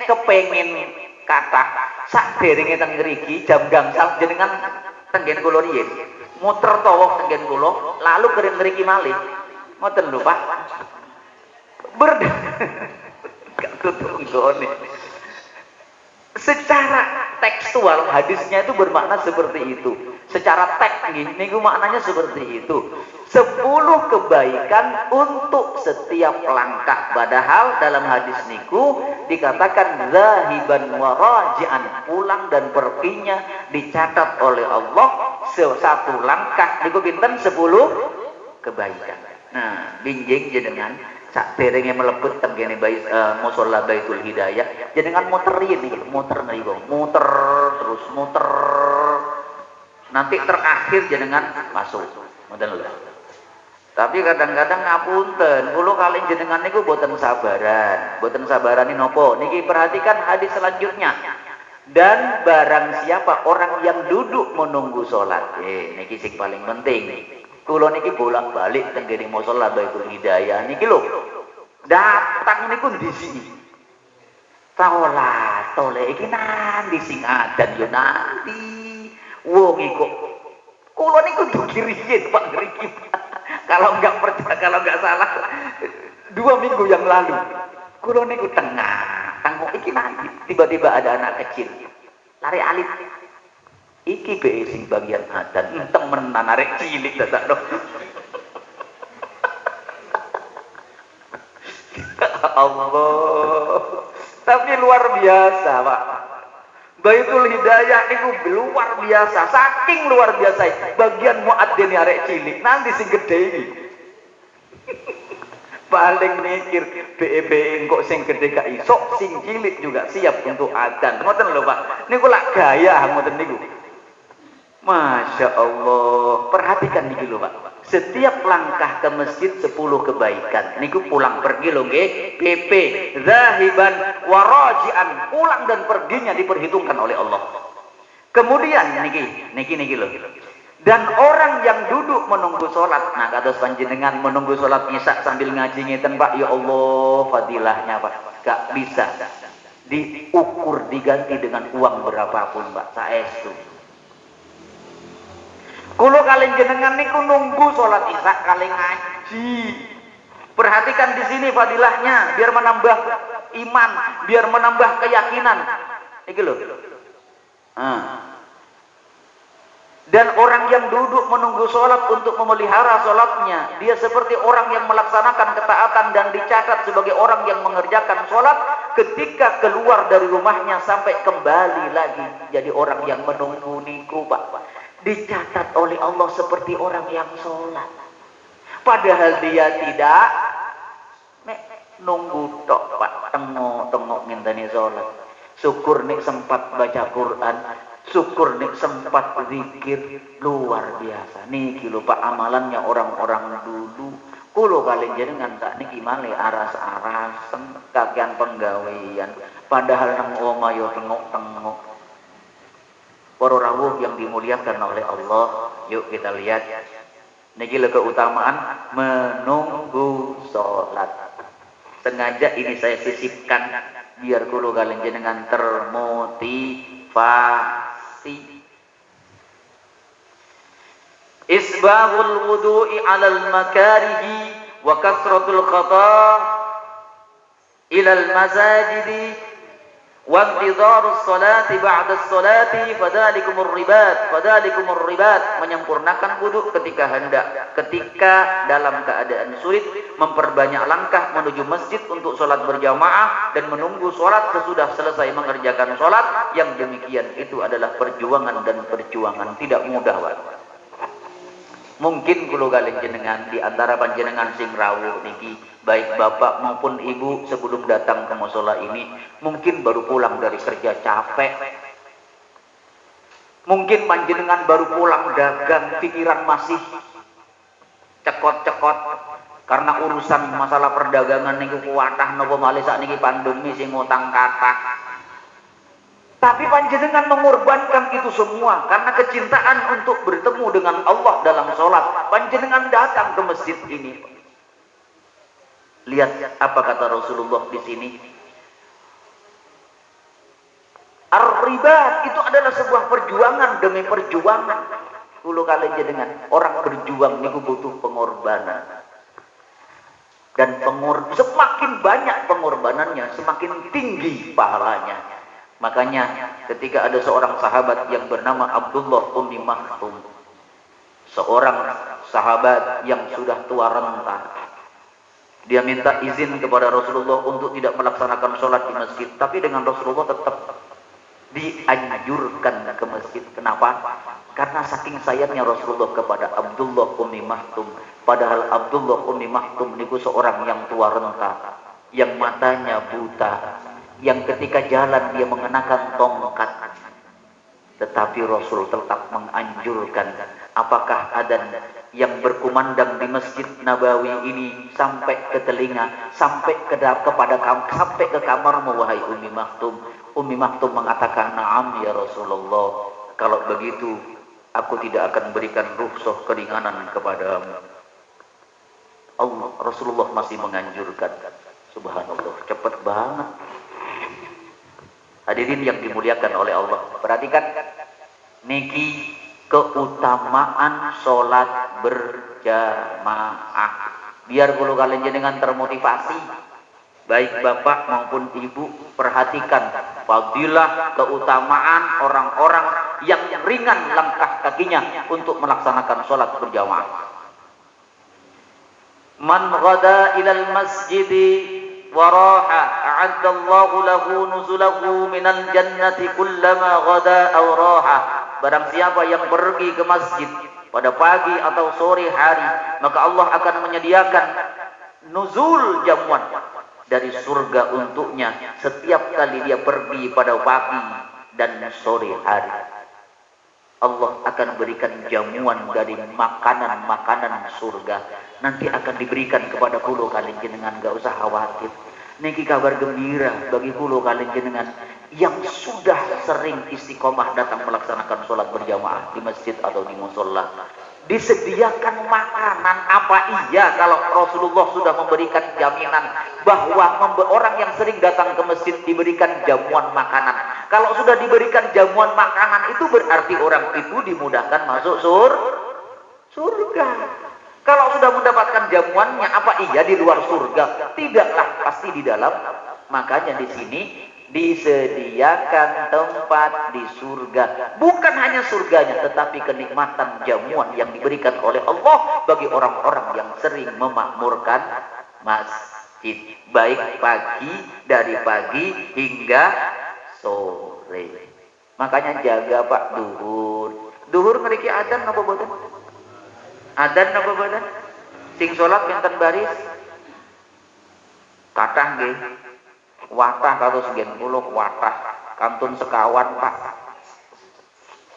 kepengin kata sak derenge teng ngriki jam gangsal jenengan tenggen kula riyin muter tawa tenggen kula lalu ke ngriki malih ngoten lho Pak gak kudu nggone secara tekstual hadisnya itu bermakna seperti itu secara teknis niku maknanya seperti itu 10 kebaikan untuk setiap langkah padahal dalam hadis niku dikatakan zahiban wa raji'an pulang dan perginya dicatat oleh Allah satu langkah niku pinten 10 kebaikan. Nah, binjing jenengan sak derenge mlebet teng kene mushola Baitul Hidayah jenengan muterin iki muter niku muter terus muter nanti terakhir jenengan masuk ngoten lho. Tapi kadang-kadang ngapunten, kula kalian jenengan niku boten sabaran ini nopo. Niki perhatikan hadis selanjutnya. Dan barang siapa orang yang duduk menunggu sholat, niki sing paling penting. Kula niki bolak-balik teng kene mushola Baitul Hidayah niki lho. Datang niku di sini. Sholat, tole iki nanti sing adan yo nanti. Wong iku kula niku dukiriyin Pak ngriki. Kalau nggak salah 2 minggu yang lalu kula niku tengok iki nanti tiba-tiba ada anak kecil lari alit iki be sing bagian adan temenan arek cilik dadak dong Allah tapi luar biasa Pak Baitul Hidayah niku luar biasa, saking luar biasa. Bagian muadzin arek cilik, nanti sing gede iki. Paling mikir BEB kok sing gede gak iso, sing cilik juga siap untuk adzan. Ngoten lho Pak. Niku lak gaya ngoten niku. Masya Allah. Perhatikan niki lho Pak. Setiap langkah ke masjid 10 kebaikan. Niku pulang pergi lho nggih. PP zahiban wa raji'an. Pulang dan perginya diperhitungkan oleh Allah. Kemudian niki lho. Dan orang yang duduk menunggu sholat. Nah kados panjenengan menunggu sholat isya sambil ngaji ngeten Pak. Ya Allah fadilahnya Pak. Gak bisa diukur diganti dengan uang berapapun Pak. Saestu. Kulo kalian jenengan niku nunggu sholat isya kalian ngaji. Perhatikan di sini fadilahnya biar menambah iman, biar menambah keyakinan. Iki lho. Dan orang yang duduk menunggu sholat untuk memelihara sholatnya, dia seperti orang yang melaksanakan ketaatan dan dicatat sebagai orang yang mengerjakan sholat ketika keluar dari rumahnya sampai kembali lagi jadi orang yang menunggu niku Pak. Dicatat oleh Allah seperti orang yang sholat. Padahal dia tidak nunggu tok Pak, tengok nginteni sholat. Syukur nih sempat baca Quran, syukur nih sempat zikir, luar biasa. Niki lho Pak amalannya orang-orang dulu. Kulo kalian jenengan tak niki malih aras-arasen kakean penggawean. Padahal nang omah yo tengok-tengok. Para rawuh yang dimuliakan oleh Allah, yuk kita lihat. Niki lho keutamaan menunggu sholat. Sengaja ini saya sisipkan biar kula kalian jenengan termotivasi. Isbahul wudu'i 'alal makarihi wa kasratul khata' ilal masajidi wa intidharus salati ba'da salati fadhalikumur ribat menyempurnakan wudu ketika dalam keadaan sulit, memperbanyak langkah menuju masjid untuk sholat berjamaah dan menunggu sholat sesudah selesai mengerjakan sholat. Yang demikian itu adalah perjuangan, dan perjuangan tidak mudah, Pak. Mungkin kulo kalian jenengan di antara panjenengan sing rawuh niki, baik bapak maupun ibu, sebelum datang ke mushola ini mungkin baru pulang dari kerja capek. Mungkin panjenengan baru pulang dagang, pikiran masih cekot-cekot karena urusan masalah perdagangan niku kuwatah napa malih sakniki pandemi sing ngutang kathah. Tapi panjenengan mengorbankan itu semua karena kecintaan untuk bertemu dengan Allah dalam sholat. Panjenengan datang ke masjid ini. Lihat apa kata Rasulullah di sini. Ar-ribat itu adalah sebuah perjuangan demi perjuangan. Kulo kalian jenengan, orang berjuang niku butuh pengorbanan. Dan semakin banyak pengorbanannya, semakin tinggi pahalanya. Makanya ketika ada seorang sahabat yang bernama Abdullah Ummi Maktum, seorang sahabat yang sudah tua renta, dia minta izin kepada Rasulullah untuk tidak melaksanakan sholat di masjid, tapi dengan Rasulullah tetap dianjurkan ke masjid. Kenapa? Karena saking sayangnya Rasulullah kepada Abdullah Ummi Maktum. Padahal Abdullah Ummi Maktum niku seorang yang tua renta, yang matanya buta, yang ketika jalan dia mengenakan tongkat. Tetapi Rasul tetap menganjurkan. Apakah adzan yang berkumandang di Masjid Nabawi ini sampai ke telinga, sampai ke kamarmu wahai Ummi Maktum? Ummi Maktum mengatakan, "Na'am ya Rasulullah. Kalau begitu aku tidak akan berikan rukhsah keringanan kepadamu." Rasulullah masih menganjurkan. Subhanallah, cepat banget. Hadirin yang dimuliakan oleh Allah, perhatikan niki keutamaan sholat berjamaah. Biar kulo kalian jenengan termotivasi, baik bapak maupun ibu, perhatikan fadilah keutamaan orang-orang yang ringan langkah kakinya untuk melaksanakan sholat berjamaah. Man ghada ilal masjidi waraha a'addallahu lahu nuzulahu minal jannati kullama ghada aw raha. Barang siapa yang pergi ke masjid pada pagi atau sore hari, maka Allah akan menyediakan nuzul jamuan dari surga untuknya setiap kali dia pergi pada pagi dan sore hari. Allah akan berikan jamuan dari makanan-makanan surga. Nanti akan diberikan kepada kulo kalian jenengan, gak usah khawatir. Niki kabar gembira bagi kulo kalian jenengan yang sudah sering istiqomah datang melaksanakan sholat berjamaah di masjid atau di musola. Disediakan makanan. Apa iya kalau Rasulullah sudah memberikan jaminan bahwa orang yang sering datang ke masjid diberikan jamuan makanan? Kalau sudah diberikan jamuan makanan, itu berarti orang itu dimudahkan masuk surga. Kalau sudah mendapatkan jamuannya, apa iya di luar surga? Tidaklah, pasti di dalam. Makanya di sini disediakan tempat di surga. Bukan hanya surganya, tetapi kenikmatan jamuan yang diberikan oleh Allah bagi orang-orang yang sering memakmurkan masjid. Baik dari pagi hingga sore. Makanya jaga Pak duhur. Duhur ngeriki adzan apa boten? Adzan apa boten? Sing salat pinten baris? Kathah nggih. Watah kados 90 watah. Kantun sekawan Pak.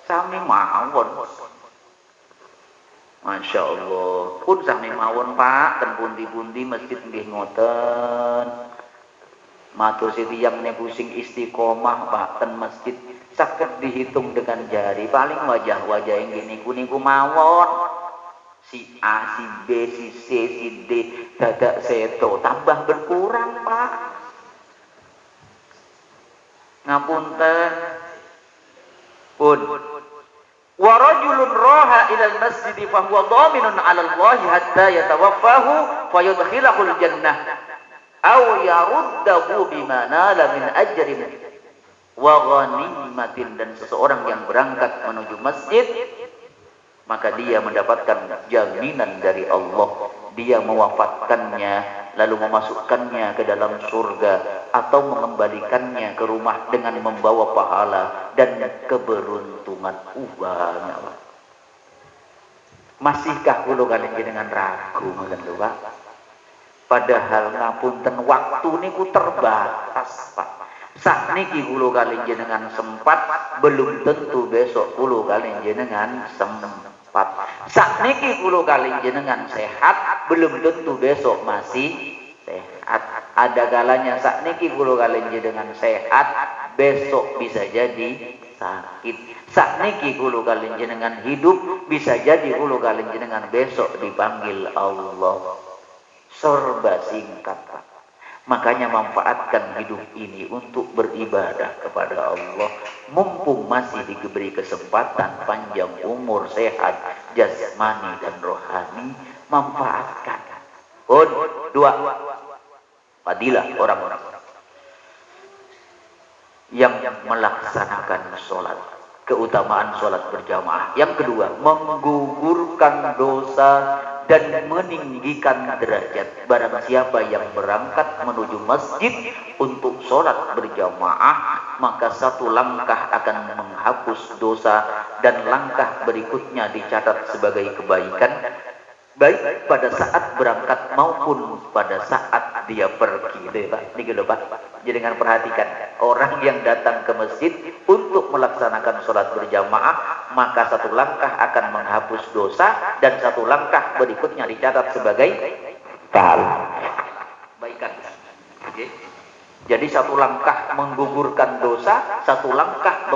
Sami mawon. Masya Allah. Pun sami mawon Pak. Ten pundi-pundi masjid nggih ngoten. Matur sitiyang pusing istiqomah Pak ten masjid saged dihitung dengan jari. Paling wajah-wajah yang gini niku mawon. Si A, si B, si C, si D dadak seto tambah berkurang Pak. Ngapunten. Pun. Wa rajulun raha ila al-masjid fa huwa dhaminun 'ala Allah hatta yatawaffahu fa yudkhilahul jannah aw yaruddahu bima nala min ajrin wa ghanimatin. Dan seseorang yang berangkat menuju masjid maka dia mendapatkan jaminan dari Allah, dia mewafatkannya lalu memasukkannya ke dalam surga atau mengembalikannya ke rumah dengan membawa pahala dan keberuntungan. Banyak. Masihkah kula kalian jenengan ragu ngoten lho Pak? Padahal ngapunten waktu niku terbatas Pak. Sakniki kula kalian jenengan sempat, belum tentu besok kula kalian jenengan sempat. Sakniki kula kalian jenengan sehat, belum tentu besok masih sehat. Ada kalanya sakniki kula kalian jenengan sehat, besok bisa jadi sakit. Sakniki kula kalian jenengan hidup, bisa jadi kula kalian jenengan besok dipanggil Allah. Serba singkat Pak. Makanya manfaatkan hidup ini untuk beribadah kepada Allah. Mumpung masih diberi kesempatan panjang umur, sehat, jasmani dan rohani, manfaatkan. Dua, fadilah orang-orang yang melaksanakan sholat. Keutamaan sholat berjamaah. Yang kedua, menggugurkan dosa dan meninggikan derajat. Barang siapa yang berangkat menuju masjid untuk sholat berjamaah, maka satu langkah akan menghapus dosa dan langkah berikutnya dicatat sebagai kebaikan, baik pada saat berangkat maupun pada saat dia pergi. Niki lho Pak. Jadi dengan perhatikan, orang yang datang ke masjid untuk melaksanakan sholat berjamaah, maka satu langkah akan menghapus dosa dan satu langkah berikutnya dicatat sebagai pahala. Baikan. Okay. Jadi satu langkah menggugurkan dosa, satu langkah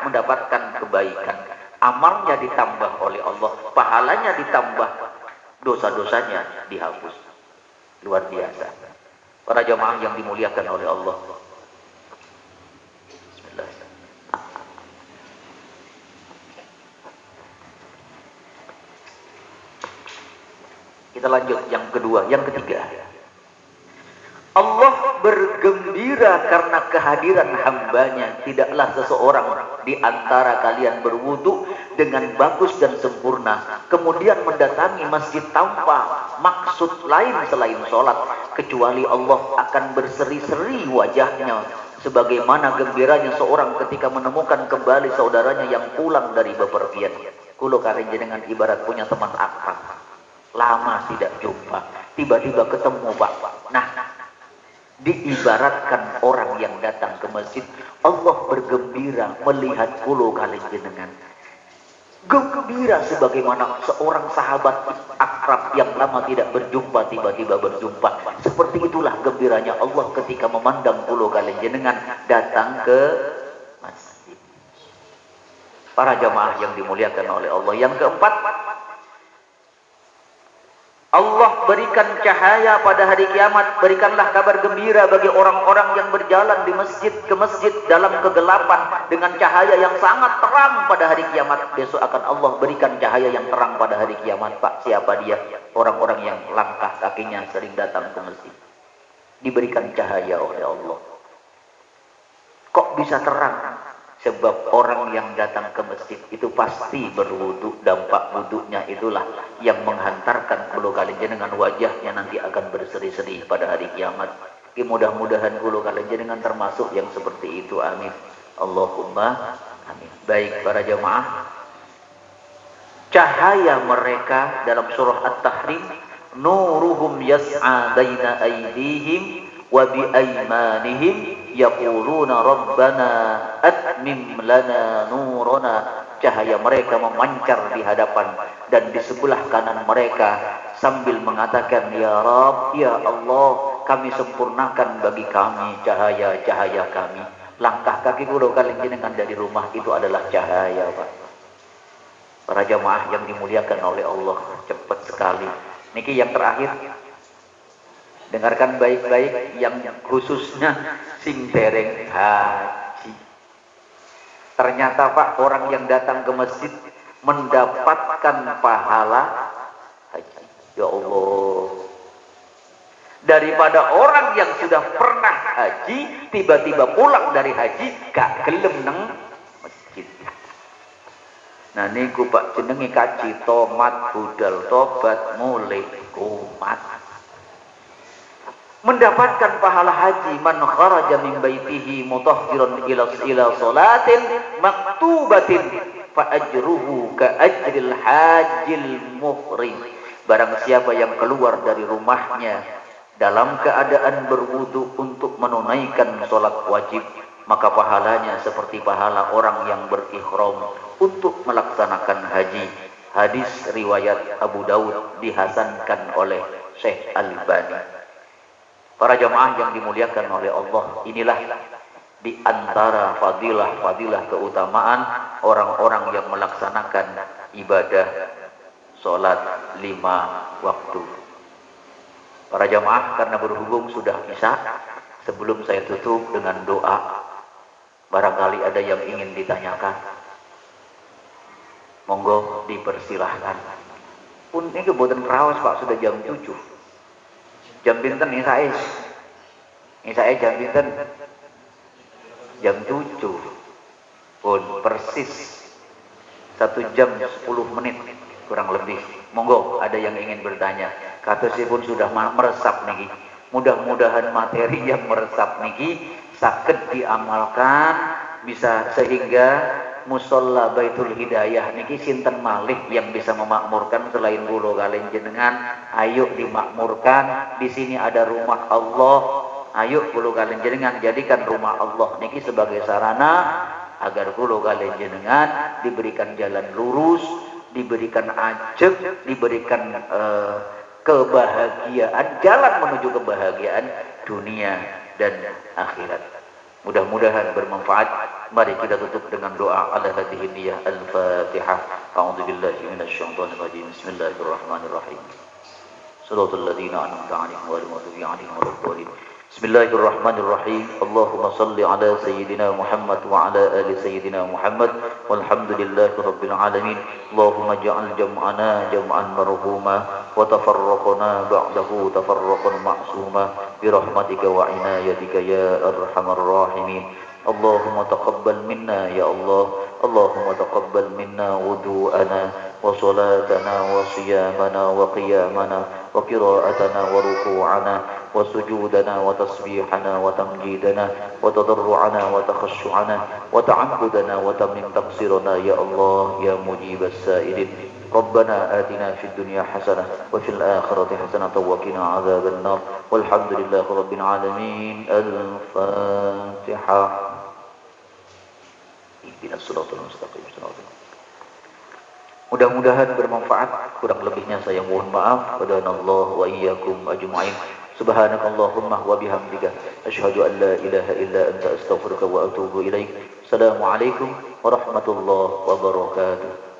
mendapatkan kebaikan. Amalnya ditambah oleh Allah, pahalanya ditambah, dosa-dosanya dihapus. Luar biasa. Para jamaah yang dimuliakan oleh Allah. Bismillah. Kita lanjut yang kedua, yang ketiga. Allah bergembira karena kehadiran hambanya. Tidaklah seseorang di antara kalian berwudu dengan bagus dan sempurna, kemudian mendatangi masjid tanpa maksud lain selain sholat, kecuali Allah akan berseri-seri wajahnya, sebagaimana gembiranya seorang ketika menemukan kembali saudaranya yang pulang dari bepergian. Kulo karen jenengan ibarat punya teman akrab, lama tidak jumpa, tiba-tiba ketemu Pak. Nah, diibaratkan orang yang datang ke masjid, Allah bergembira melihat kulo kalian jenengan. Gembira sebagaimana seorang sahabat akrab yang lama tidak berjumpa tiba-tiba berjumpa. Seperti itulah gembiranya Allah ketika memandang kulo kalian jenengan datang ke masjid. Para jamaah yang dimuliakan oleh Allah. Yang keempat, Allah berikan cahaya pada hari kiamat. Berikanlah kabar gembira bagi orang-orang yang berjalan di masjid ke masjid dalam kegelapan dengan cahaya yang sangat terang pada hari kiamat. Besok akan Allah berikan cahaya yang terang pada hari kiamat Pak. Siapa dia? Orang-orang yang langkah kakinya sering datang ke masjid. Diberikan cahaya oleh Allah. Kok bisa terang? Sebab orang yang datang ke masjid itu pasti berwudu. Dampak wudunya itulah yang menghantarkan kulo kalian jenengan wajahnya nanti akan berseri-seri pada hari kiamat. Mudah-mudahan kulo kalian jenengan termasuk yang seperti itu. Amin. Allahumma amin. Baik para jamaah, cahaya mereka dalam surah At-Tahrim, nuruhum yas'a baina aydihim wa bi aymanihim yaquluna rabbana atmim lana nurana. Cahaya mereka memancar di hadapan dan di sebelah kanan mereka sambil mengatakan, ya Rabb, ya Allah, kami sempurnakan bagi kami cahaya-cahaya kami. Langkah kaki kulo kalian jenengan dari rumah itu adalah cahaya Pak. Para jamaah yang dimuliakan oleh Allah, cepat sekali. Niki yang terakhir,
Dengarkan baik-baik, yang khususnya sing dereng haji. Ternyata Pak, orang yang datang ke masjid mendapatkan pahala haji. Ya Allah. Daripada orang yang sudah pernah haji, tiba-tiba pulang dari haji, gak gelem neng masjid. Nah niku Pak jenenge kaji tomat budal tobat mulai kumat. Mendapatkan pahala haji man kharaja min baitihi mutahhiran ila salatin maktubatin fa ajruhu ka ajril hajil muhrim. Barang siapa yang keluar dari rumahnya dalam keadaan berwudu untuk menunaikan salat wajib, maka pahalanya seperti pahala orang yang berihram untuk melaksanakan haji. Hadis riwayat Abu Daud dihasankan oleh Syekh Albani. Para jamaah yang dimuliakan oleh Allah, inilah di antara fadilah-fadilah keutamaan orang-orang yang melaksanakan ibadah sholat 5 waktu. Para jamaah, karena berhubung sudah isya, sebelum saya tutup dengan doa, barangkali ada yang ingin ditanyakan, monggo dipersilahkan. Pun ini kebutuhan kerawas Pak, sudah jam 7. Jam pinten Isai jam pinten? Jam 7. Pun persis 1 jam 10 menit kurang lebih. Monggo ada yang ingin bertanya. Kata si pun sudah meresap niki. Mudah-mudahan materi yang meresap niki saged diamalkan, bisa sehingga Musholla Baitul Hidayah niki sinten malih yang bisa memakmurkan selain kula kalian jenengan. Ayo dimakmurkan, di sini ada rumah Allah. Ayo kula kalian jenengan jadikan rumah Allah niki sebagai sarana agar kula kalian jenengan diberikan jalan lurus, diberikan ajeg, diberikan kebahagiaan, jalan menuju kebahagiaan dunia dan akhirat. Mudah-mudahan bermanfaat. Mari kita tutup dengan doa ala hadhihi niyah al-Fatihah. A'udzubillahi minasyaitonir rajim. Bismillahirrahmanirrahim. Shiratal ladzina an'amta 'alaihim ghairil maghdubi 'alaihim waladdallin. Bismillahirrahmanirrahim. Allahumma shalli ala sayyidina Muhammad wa ala ali sayyidina Muhammad walhamdulillahi rabbil alamin. Allahumma ja'al jam'ana jam'an marhuma wa tafarraqana ba'dahu tafarraqan ma'suma bi rahmatika wa inayatika ya arhamar rahimin. Allahumma taqabbal minna ya Allah. Allahumma taqabbal minna wudu'ana wa salatana wa siyamana wa qiyamana wa qira'atana wa ruku'ana wa sujudana wa tasbihana wa tamjidana wa tadarru'ana wa takhashu'ana wa ta'abbudana wa tamim taqsirana ya Allah ya mujibas sa'ilin. ربنا آتنا في الدنيا حسنة وفي الآخرة حسنة وقنا عذاب النار والحمد لله رب العالمين. الفاتحة. اهدنا الصراط المستقيم. Mudah-mudahan bermanfaat. Kurang lebihnya saya mohon maaf. Qadanallahu wa iyyakum ajma'in. Subhanakallahumma wa bihamdika asyhadu an la ilaha illa anta astaghfiruka wa atubu ilaik. Assalamualaikum warahmatullahi wabarakatuh.